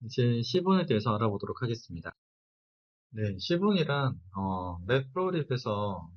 이제 C본에 대해서 알아보도록 하겠습니다. 네, C본이란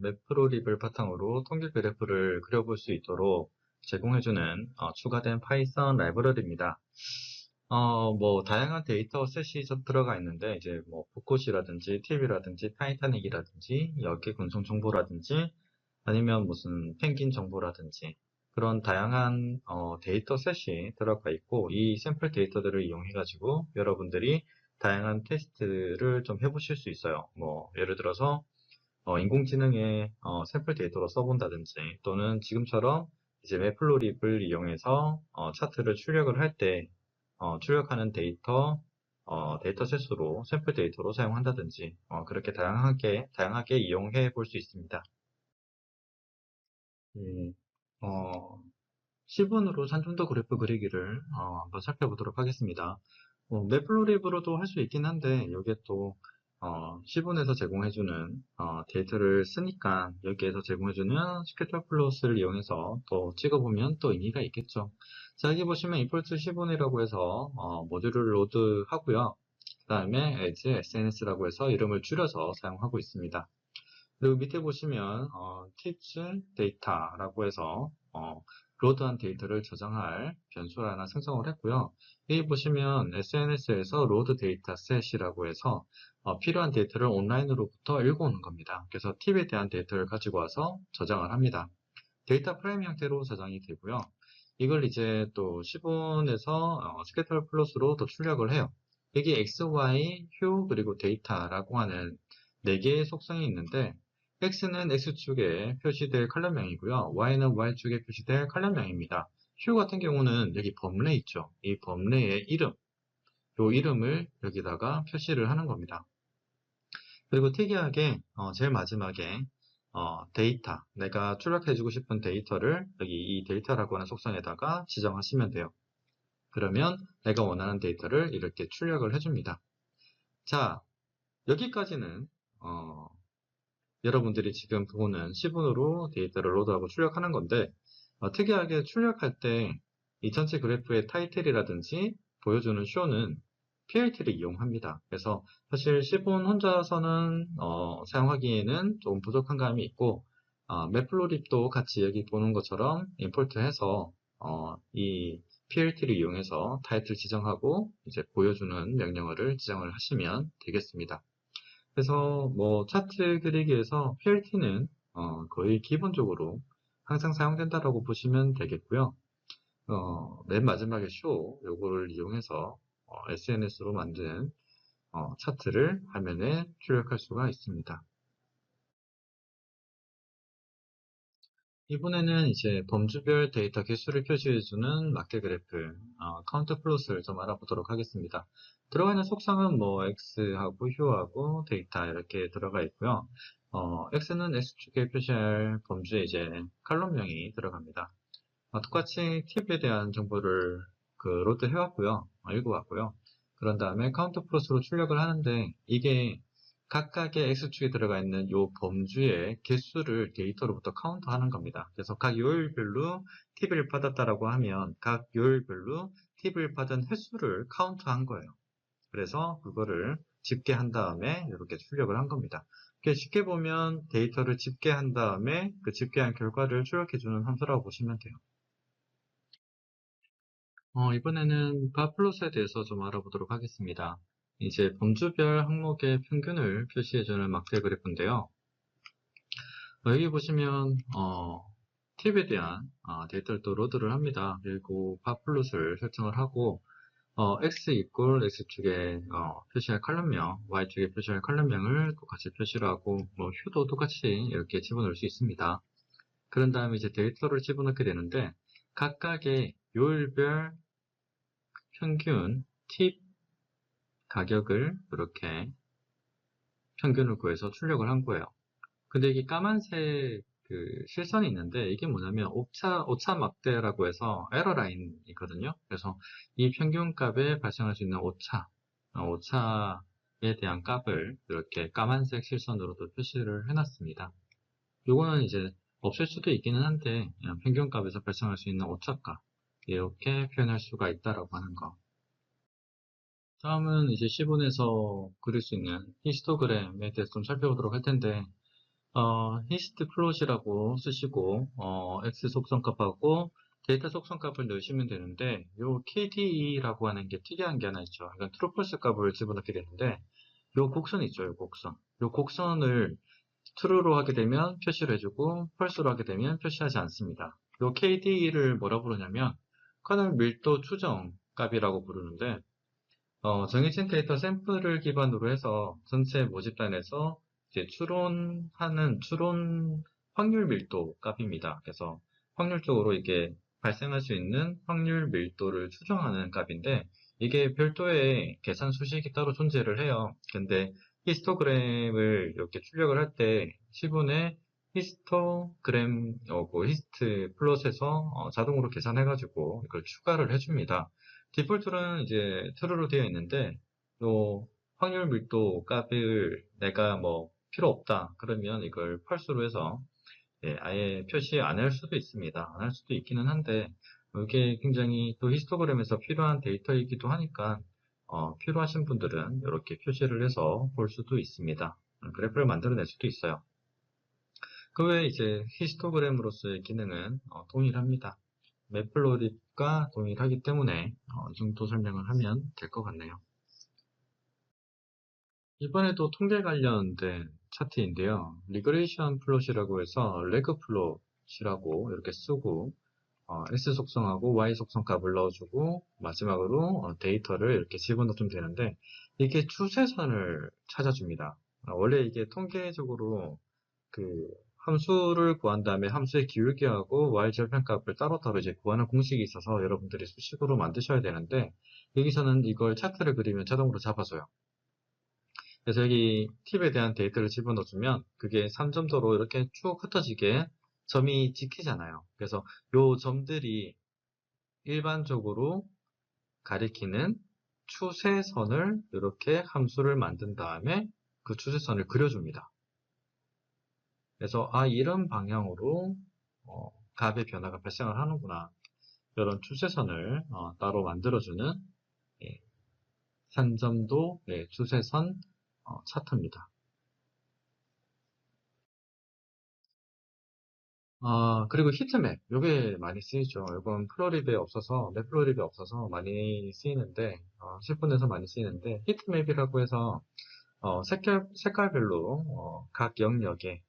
맵프로립을 바탕으로 통계 그래프를 그려볼 수 있도록 제공해주는 추가된 파이썬 라이브러리입니다. 뭐 다양한 데이터 셋이 들어가 있는데 이제 뭐 붓꽃이라든지 팁이라든지 타이타닉이라든지 열개 군송 정보라든지 아니면 무슨 펭귄 정보라든지 그런 다양한 데이터 셋이 들어가 있고 이 샘플 데이터들을 이용해 가지고 여러분들이 다양한 테스트를 좀 해보실 수 있어요. 뭐 예를 들어서 인공지능의 샘플 데이터로 써본다든지 또는 지금처럼 이제 매플로립을 이용해서 차트를 출력을 할 때 출력하는 데이터 셋으로 샘플 데이터로 사용한다든지 그렇게 다양하게 이용해 볼 수 있습니다. 예, 어, C분으로 산좀더 그래프 그리기를 한번 살펴보도록 하겠습니다. 맵플로립으로도 할 수 있긴 한데 여기에 또 C분에서 제공해주는 데이터를 쓰니까 여기에서 제공해주는 스캐터 플롯을 이용해서 또 찍어보면 또 의미가 있겠죠. 자, 여기 보시면 import C분이라고 해서 모듈을 로드하고요. 그 다음에 edge SNS라고 해서 이름을 줄여서 사용하고 있습니다. 그리고 밑에 보시면 teach data라고 해서 로드한 데이터를 저장할 변수를 하나 생성을 했고요. 여기 보시면 SNS에서 로드 데이터 셋이라고 해서 필요한 데이터를 온라인으로부터 읽어오는 겁니다. 그래서 팁에 대한 데이터를 가지고 와서 저장을 합니다. 데이터 프레임 형태로 저장이 되고요. 이걸 이제 또 시본에서 스캐터 플롯으로 또 출력을 해요. 여기 X, Y, 휴, 그리고 데이터라고 하는 4개의 속성이 있는데 X는 X축에 표시될 컬럼명이고요. Y는 Y축에 표시될 컬럼명입니다. 휴 같은 경우는 여기 범례 있죠. 이 범례의 이름, 이 이름을 여기다가 표시를 하는 겁니다. 그리고 특이하게 제일 마지막에 데이터, 내가 출력해주고 싶은 데이터를 여기 이 데이터라고 하는 속성에다가 지정하시면 돼요. 그러면 내가 원하는 데이터를 이렇게 출력을 해줍니다. 자, 여기까지는 여러분들이 지금 보는 C분으로 데이터를 로드하고 출력하는 건데 특이하게 출력할 때 이 전체 그래프의 타이틀이라든지 보여주는 쇼는 PLT를 이용합니다. 그래서 사실 C분 혼자서는 사용하기에는 조금 부족한 감이 있고 맵플로립도 같이 여기 보는 것처럼 임포트해서 이 PLT를 이용해서 타이틀 지정하고 이제 보여주는 명령어를 지정을 하시면 되겠습니다. 그래서 뭐 차트 그리기에서 PLT는 거의 기본적으로 항상 사용된다라고 보시면 되겠고요. 맨 마지막에 쇼 요거를 이용해서 SNS로 만든 차트를 화면에 출력할 수가 있습니다. 이번에는 이제 범주별 데이터 개수를 표시해주는 마켓 그래프, 카운트 플롯을 좀 알아보도록 하겠습니다. 들어가 있는 속성은 뭐 X하고 휴하고 데이터 이렇게 들어가 있고요. X는 X축에 표시할 범주에 이제 칼럼명이 들어갑니다. 똑같이 팁에 대한 정보를 로드 해왔고요. 읽어왔고요. 그런 다음에 카운트 플롯으로 출력을 하는데 이게 각각의 X축에 들어가 있는 요 범주의 개수를 데이터로부터 카운트하는 겁니다. 그래서 각 요일별로 팁을 받았다라고 하면 각 요일별로 팁을 받은 횟수를 카운트한 거예요. 그래서 그거를 집계한 다음에 이렇게 출력을 한 겁니다. 쉽게 보면 데이터를 집계한 다음에 그 집계한 결과를 출력해주는 함수라고 보시면 돼요. 이번에는 바플롯에 대해서 좀 알아보도록 하겠습니다. 이제 범주별 항목의 평균을 표시해주는 막대 그래프인데요. 여기 보시면 팁에 대한 데이터를 또 로드를 합니다. 그리고 바플롯을 설정을 하고 x 이퀄 x축에 표시할 컬럼명, y축에 표시할 컬럼명을 똑같이 표시를 하고 뭐 휴도 똑같이 이렇게 집어넣을 수 있습니다. 그런 다음에 이제 데이터를 집어넣게 되는데 각각의 요일별 평균 팁 가격을 이렇게 평균을 구해서 출력을 한 거예요. 근데 이게 까만색 그 실선이 있는데 이게 뭐냐면 오차 막대라고 해서 에러 라인이거든요. 그래서 이 평균값에 발생할 수 있는 오차에 대한 값을 이렇게 까만색 실선으로도 표시를 해놨습니다. 요거는 이제 없을 수도 있기는 한데 평균값에서 발생할 수 있는 오차값 이렇게 표현할 수가 있다라고 하는 거. 다음은 이제 시본에서 그릴 수 있는 히스토그램에 대해서 좀 살펴보도록 할 텐데, 히스트 플롯이라고 쓰시고, X 속성값하고 데이터 속성값을 넣으시면 되는데, 요 KDE라고 하는 게 특이한 게 하나 있죠. 이건 트루펄스 값을 집어넣게 되는데, 요 곡선 있죠, 요 곡선. 요 곡선을 true로 하게 되면 표시를 해주고, false로 하게 되면 표시하지 않습니다. 요 KDE를 뭐라 부르냐면, 커널 밀도 추정 값이라고 부르는데, 정해진 데이터 샘플을 기반으로 해서 전체 모집단에서 이제 추론 확률 밀도 값입니다. 그래서 확률적으로 이게 발생할 수 있는 확률 밀도를 추정하는 값인데, 이게 별도의 계산 수식이 따로 존재를 해요. 근데 히스토그램을 이렇게 출력을 할 때 시분의 히스토그램 히스트 플롯에서 자동으로 계산해가지고 이걸 추가를 해줍니다. 디폴트는 이제 true로 되어 있는데, 또 확률 밀도 값을 내가 뭐 필요 없다 그러면 이걸 false로 해서 아예 표시 안 할 수도 있습니다. 안 할 수도 있기는 한데, 이게 굉장히 또 히스토그램에서 필요한 데이터이기도 하니까 필요하신 분들은 이렇게 표시를 해서 볼 수도 있습니다. 그래프를 만들어낼 수도 있어요. 그 외에 이제 히스토그램으로서의 기능은 동일합니다. 매플로립과 동일하기 때문에 이 정도 설명을 하면 될 것 같네요. 이번에도 통계 관련된 차트인데요. 리그레이션 플롯이라고 해서 레그 플롯이라고 이렇게 쓰고 S 속성하고 Y 속성 값을 넣어주고 마지막으로 데이터를 이렇게 집어넣으면 되는데, 이게 추세선을 찾아줍니다. 원래 이게 통계적으로 그 함수를 구한 다음에 함수의 기울기하고 y 절편값을 따로따로 이제 구하는 공식이 있어서 여러분들이 수식으로 만드셔야 되는데, 여기서는 이걸 차트를 그리면 자동으로 잡아줘요. 그래서 여기 팁에 대한 데이터를 집어넣어주면 그게 3점도로 이렇게 쭉 흩어지게 점이 찍히잖아요. 그래서 요 점들이 일반적으로 가리키는 추세선을 이렇게 함수를 만든 다음에 그 추세선을 그려줍니다. 그래서 이런 방향으로 값의 변화가 발생을 하는구나, 이런 추세선을 따로 만들어주는 예, 산점도 추세선 차트입니다. 그리고 히트맵, 이게 많이 쓰이죠. 이건 플로립에 없어서, 맵플로립에 없어서 많이 쓰이는데, 10분에서 많이 쓰이는데, 히트맵이라고 해서 색깔별로 각 영역에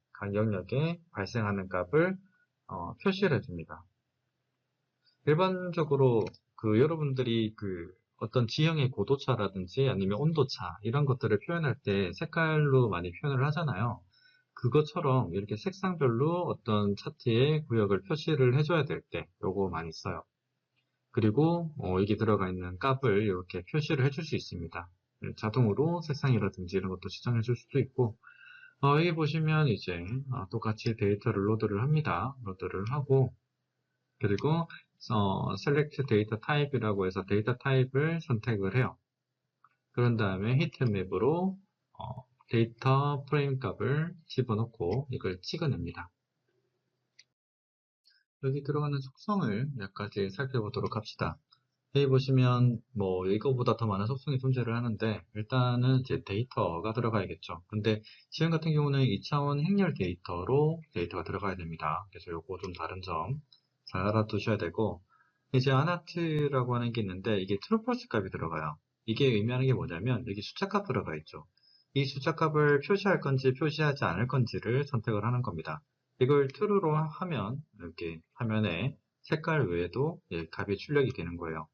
발생하는 값을 표시를 해줍니다. 일반적으로 여러분들이 어떤 지형의 고도차라든지 아니면 온도차 이런 것들을 표현할 때 색깔로 많이 표현을 하잖아요. 그것처럼 이렇게 색상별로 어떤 차트의 구역을 표시를 해줘야 될 때 요거 많이 써요. 그리고 여기 들어가 있는 값을 이렇게 표시를 해줄 수 있습니다. 자동으로 색상이라든지 이런 것도 지정해 줄 수도 있고, 여기 보시면 이제 똑같이 데이터를 로드를 합니다. 로드를 하고, 그리고 select data type이라고 해서 데이터 타입을 선택을 해요. 그런 다음에 히트맵으로 데이터 프레임 값을 집어넣고 이걸 찍어냅니다. 여기 들어가는 속성을 몇 가지 살펴보도록 합시다. 여기 보시면 뭐 이거보다 더 많은 속성이 존재를 하는데, 일단은 이제 데이터가 들어가야겠죠. 근데 지금 같은 경우는 2차원 행렬 데이터로 데이터가 들어가야 됩니다. 그래서 요거 좀 다른 점 잘 알아두셔야 되고, 이제 아나트라고 하는 게 있는데 이게 트루펄스 값이 들어가요. 이게 의미하는 게 뭐냐면 여기 숫자 값 들어가 있죠. 이 숫자 값을 표시할 건지 표시하지 않을 건지를 선택을 하는 겁니다. 이걸 true로 하면 이렇게 화면에 색깔 외에도 값이 출력이 되는 거예요.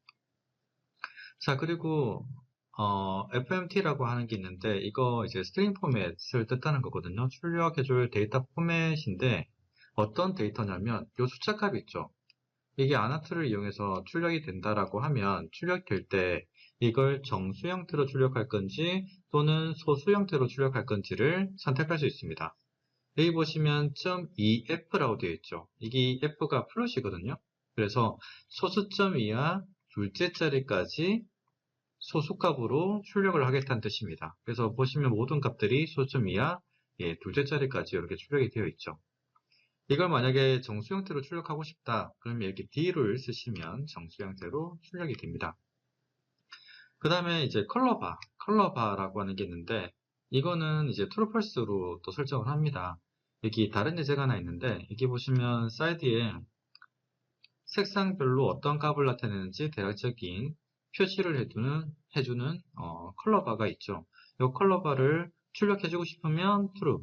자, 그리고 FMT라고 하는 게 있는데, 이거 이제 스트링 포맷을 뜻하는 거거든요. 출력해줄 데이터 포맷인데, 어떤 데이터냐면 이 숫자 값 있죠. 이게 아나트를 이용해서 출력이 된다라고 하면, 출력될 때 이걸 정수 형태로 출력할 건지 또는 소수 형태로 출력할 건지를 선택할 수 있습니다. 여기 보시면 .ef라고 되어 있죠. 이게 f가 플롯이거든요. 그래서 소수점 이하 둘째 자리까지 소수값으로 출력을 하겠다는 뜻입니다. 그래서 보시면 모든 값들이 소수점 이하 둘째 자리까지 이렇게 출력이 되어 있죠. 이걸 만약에 정수 형태로 출력하고 싶다, 그러면 이렇게 D를 쓰시면 정수 형태로 출력이 됩니다. 그 다음에 이제 컬러바라고 하는 게 있는데, 이거는 이제 트루펄스로 또 설정을 합니다. 여기 다른 예제가 하나 있는데, 여기 보시면 사이드에 색상별로 어떤 값을 나타내는지 대략적인 표시를 해주는 컬러바가 있죠. 이 컬러바를 출력해주고 싶으면 true,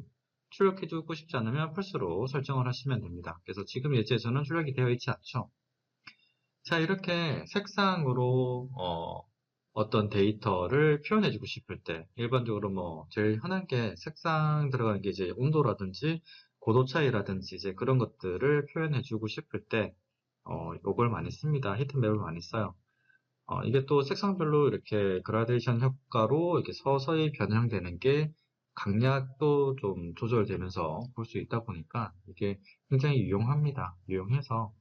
출력해주고 싶지 않으면 false로 설정을 하시면 됩니다. 그래서 지금 예제에서는 출력이 되어 있지 않죠. 자, 이렇게 색상으로 어떤 데이터를 표현해주고 싶을 때, 일반적으로 뭐 제일 흔한 게 색상 들어가는 게 이제 온도라든지 고도 차이라든지 이제 그런 것들을 표현해주고 싶을 때, 요걸 많이 씁니다. 히트맵을 많이 써요. 이게 또 색상별로 이렇게 그라데이션 효과로 이렇게 서서히 변형되는 게 강약도 좀 조절되면서 볼 수 있다 보니까 이게 굉장히 유용합니다. 유용해서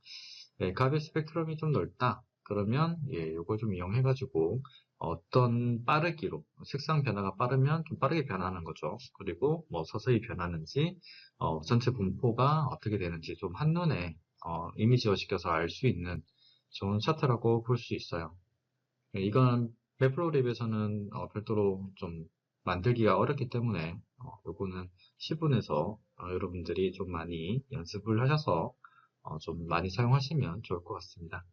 값의 스펙트럼이 좀 넓다. 그러면 요걸 좀 이용해가지고 어떤 빠르기로 색상 변화가 빠르면 좀 빠르게 변하는 거죠. 그리고 뭐 서서히 변하는지 전체 분포가 어떻게 되는지 좀 한눈에 이미지화시켜서 알 수 있는 좋은 차트라고 볼 수 있어요. 이건 매프로립에서는 별도로 좀 만들기가 어렵기 때문에 요거는 시분에서 여러분들이 좀 많이 연습을 하셔서 좀 많이 사용하시면 좋을 것 같습니다.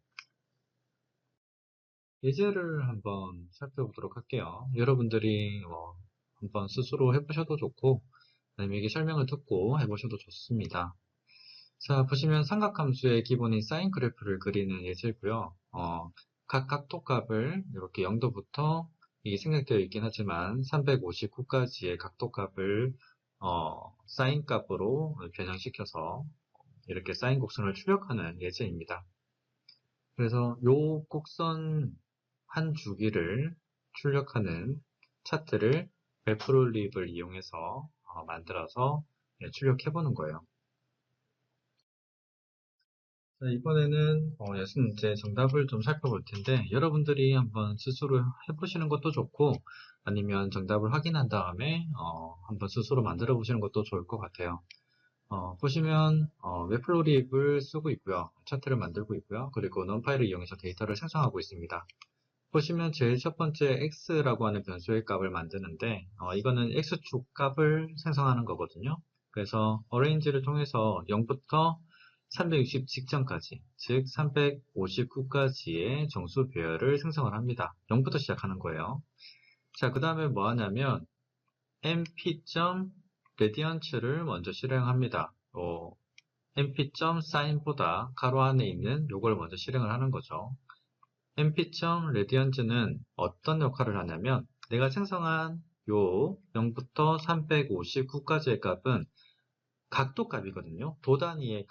예제를 한번 살펴보도록 할게요. 여러분들이 한번 스스로 해보셔도 좋고 아니면 이게 설명을 듣고 해보셔도 좋습니다. 자, 보시면 삼각함수의 기본인 사인 그래프를 그리는 예제고요. 각 각도값을 이렇게 0도부터 이게 생략되어 있긴 하지만 359까지의 각도값을 사인 값으로 변형시켜서 이렇게 사인 곡선을 출력하는 예제입니다. 그래서 요 곡선 한 주기를 출력하는 차트를 매프로립을 이용해서 만들어서 출력해 보는 거예요. 자, 이번에는 예수 문제 정답을 좀 살펴볼 텐데 여러분들이 한번 스스로 해보시는 것도 좋고 아니면 정답을 확인한 다음에 한번 스스로 만들어 보시는 것도 좋을 것 같아요. 보시면 웹플로립을 쓰고 있고요. 차트를 만들고 있고요. 그리고 넘파이를 이용해서 데이터를 생성하고 있습니다. 보시면 제일 첫 번째 x라고 하는 변수의 값을 만드는데 이거는 x축 값을 생성하는 거거든요. 그래서 어레인지를 통해서 0부터 360 직전까지, 즉 359까지의 정수 배열을 생성을 합니다. 0부터 시작하는 거예요. 자, 그 다음에 뭐 하냐면 np.radiance를 먼저 실행합니다. np.sign보다 가로 안에 있는 요걸 먼저 실행을 하는 거죠. np.radiance는 어떤 역할을 하냐면 내가 생성한 요 0부터 359까지의 값은 각도 값이거든요. 도 단위의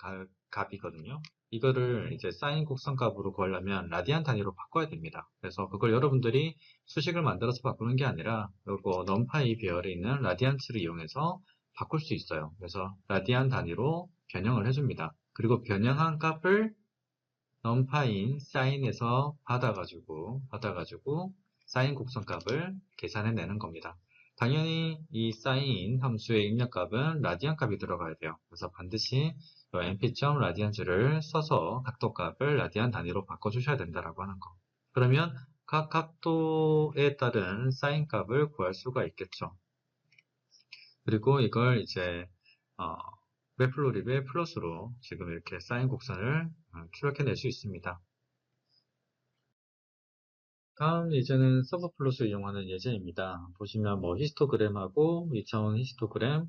값이거든요. 이거를 이제 사인 곡선 값으로 구하려면 라디안 단위로 바꿔야 됩니다. 그래서 그걸 여러분들이 수식을 만들어서 바꾸는 게 아니라 요거 넘파이 배열에 있는 라디안츠를 이용해서 바꿀 수 있어요. 그래서 라디안 단위로 변형을 해줍니다. 그리고 변형한 값을 넘파인 사인에서 받아가지고 사인 곡선 값을 계산해내는 겁니다. 당연히 이 사인 함수의 입력값은 라디안 값이 들어가야 돼요. 그래서 반드시 np.radian즈를 써서 각도값을 라디안 단위로 바꿔주셔야 된다라고 하는 거. 그러면 각 각도에 따른 사인 값을 구할 수가 있겠죠. 그리고 이걸 이제 매플로립의 플러스로 지금 이렇게 사인 곡선을 출력해낼 수 있습니다. 다음 예제는 서브플롯을 이용하는 예제입니다. 보시면 뭐 히스토그램하고 2차원 히스토그램,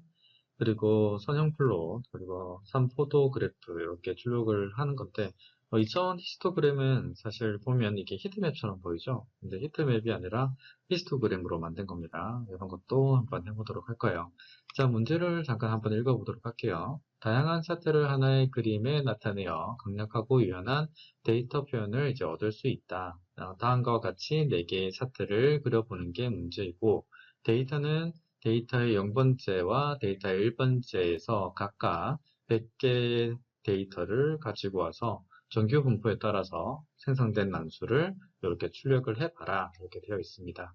그리고 선형 플롯, 그리고 3포도 그래프 이렇게 출력을 하는 건데 2차원 히스토그램은 사실 보면 이게 히트맵처럼 보이죠? 근데 히트맵이 아니라 히스토그램으로 만든 겁니다. 이런 것도 한번 해보도록 할 거예요. 자, 문제를 잠깐 한번 읽어보도록 할게요. 다양한 차트를 하나의 그림에 나타내어 강력하고 유연한 데이터 표현을 이제 얻을 수 있다. 다음과 같이 4개의 차트를 그려보는 게 문제이고 데이터는 데이터의 0번째와 데이터의 1번째에서 각각 100개의 데이터를 가지고 와서 정규 분포에 따라서 생성된 난수를 이렇게 출력을 해봐라 이렇게 되어 있습니다.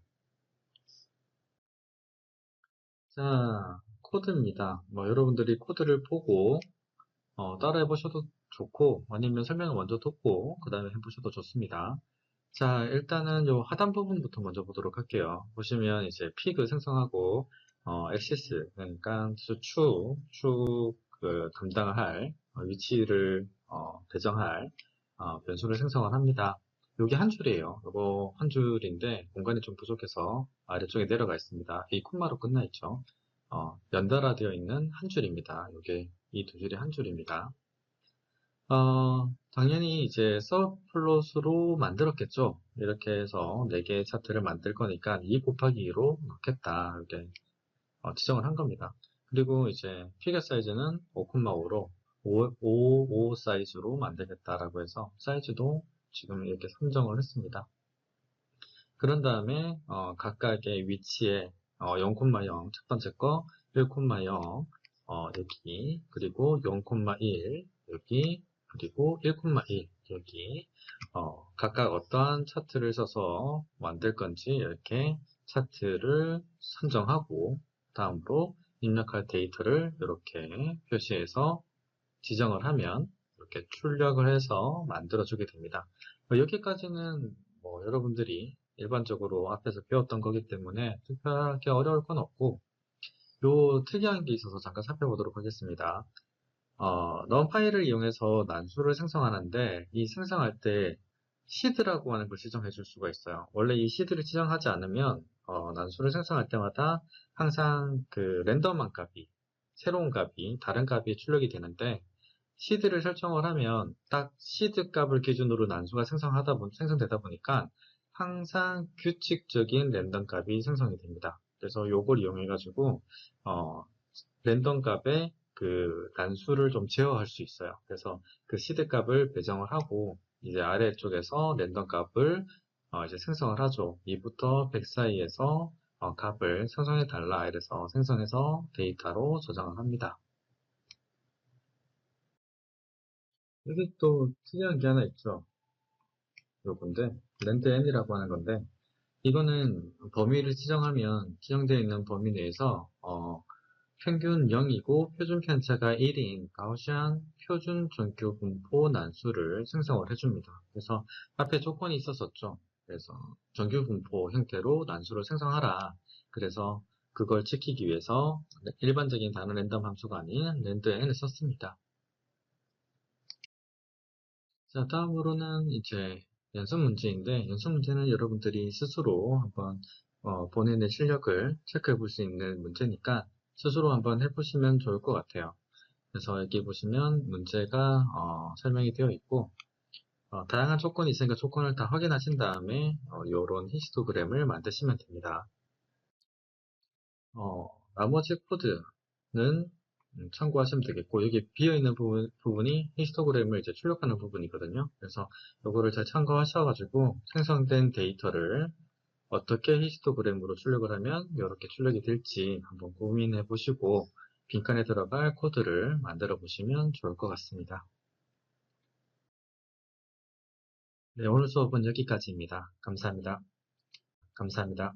자, 코드입니다. 뭐 여러분들이 코드를 보고 따라 해보셔도 좋고 아니면 설명을 먼저 듣고 그 다음에 해보셔도 좋습니다. 자, 일단은 요 하단 부분부터 먼저 보도록 할게요. 보시면 이제 피그 생성하고, 액시스, 그러니까 그 담당할 위치를 배정할 변수를 생성을 합니다. 요게 한 줄이에요. 요거 한 줄인데 공간이 좀 부족해서 아래쪽에 내려가 있습니다. 이 콤마로 끝나 있죠. 연달아 되어 있는 한 줄입니다. 요게 이 두 줄이 한 줄입니다. 당연히 이제 서브플롯으로 만들었겠죠. 이렇게 해서 4개의 차트를 만들 거니까 2 곱하기 2로 넣겠다. 이렇게 지정을 한 겁니다. 그리고 이제 피겨 사이즈는 5,5로 5 사이즈로 만들겠다라고 해서 사이즈도 지금 이렇게 선정을 했습니다. 그런 다음에 각각의 위치에 0,0 첫 번째 거, 1,0 여기, 그리고 0,1 여기, 그리고 1,1 여기 각각 어떠한 차트를 써서 만들 건지 이렇게 차트를 선정하고 다음으로 입력할 데이터를 이렇게 표시해서 지정을 하면 이렇게 출력을 해서 만들어주게 됩니다. 여기까지는 뭐 여러분들이 일반적으로 앞에서 배웠던 거기 때문에 특별하게 어려울 건 없고 요 특이한 게 있어서 잠깐 살펴보도록 하겠습니다. 넘파이를 이용해서 난수를 생성하는데 이 생성할 때 시드라고 하는 걸 지정해 줄 수가 있어요. 원래 이 시드를 지정하지 않으면 난수를 생성할 때마다 항상 그 랜덤한 값이 새로운 값이 다른 값이 출력이 되는데 시드를 설정을 하면 딱 시드 값을 기준으로 난수가 생성되다 보니까 항상 규칙적인 랜덤 값이 생성이 됩니다. 그래서 요걸 이용해 가지고 랜덤 값에 그 난수를 좀 제어할 수 있어요. 그래서 그 시드 값을 배정을 하고 이제 아래쪽에서 랜덤 값을 이제 생성을 하죠. 2부터 100 사이에서 값을 생성해 달라 이래서 생성해서 데이터로 저장을 합니다. 여기 또 특이한 게 하나 있죠. 요건데 랜드 n이라고 하는 건데 이거는 범위를 지정하면 지정되어 있는 범위 내에서 평균 0이고 표준 편차가 1인 가우시안 표준 정규 분포 난수를 생성을 해줍니다. 그래서 앞에 조건이 있었었죠. 그래서 정규 분포 형태로 난수를 생성하라. 그래서 그걸 지키기 위해서 일반적인 단어 랜덤 함수가 아닌 랜드 n을 썼습니다. 자, 다음으로는 이제 연습 문제인데, 연습 문제는 여러분들이 스스로 한번 본인의 실력을 체크해 볼 수 있는 문제니까 스스로 한번 해보시면 좋을 것 같아요. 그래서 여기 보시면 문제가 설명이 되어 있고, 다양한 조건이 있으니까 조건을 다 확인하신 다음에 이런 히스토그램을 만드시면 됩니다. 나머지 코드는 참고하시면 되겠고, 여기 비어있는 부분이 히스토그램을 이제 출력하는 부분이거든요. 그래서 이거를 잘 참고하셔가지고 생성된 데이터를 어떻게 히스토그램으로 출력을 하면 이렇게 출력이 될지 한번 고민해 보시고 빈칸에 들어갈 코드를 만들어 보시면 좋을 것 같습니다. 네, 오늘 수업은 여기까지입니다. 감사합니다. 감사합니다.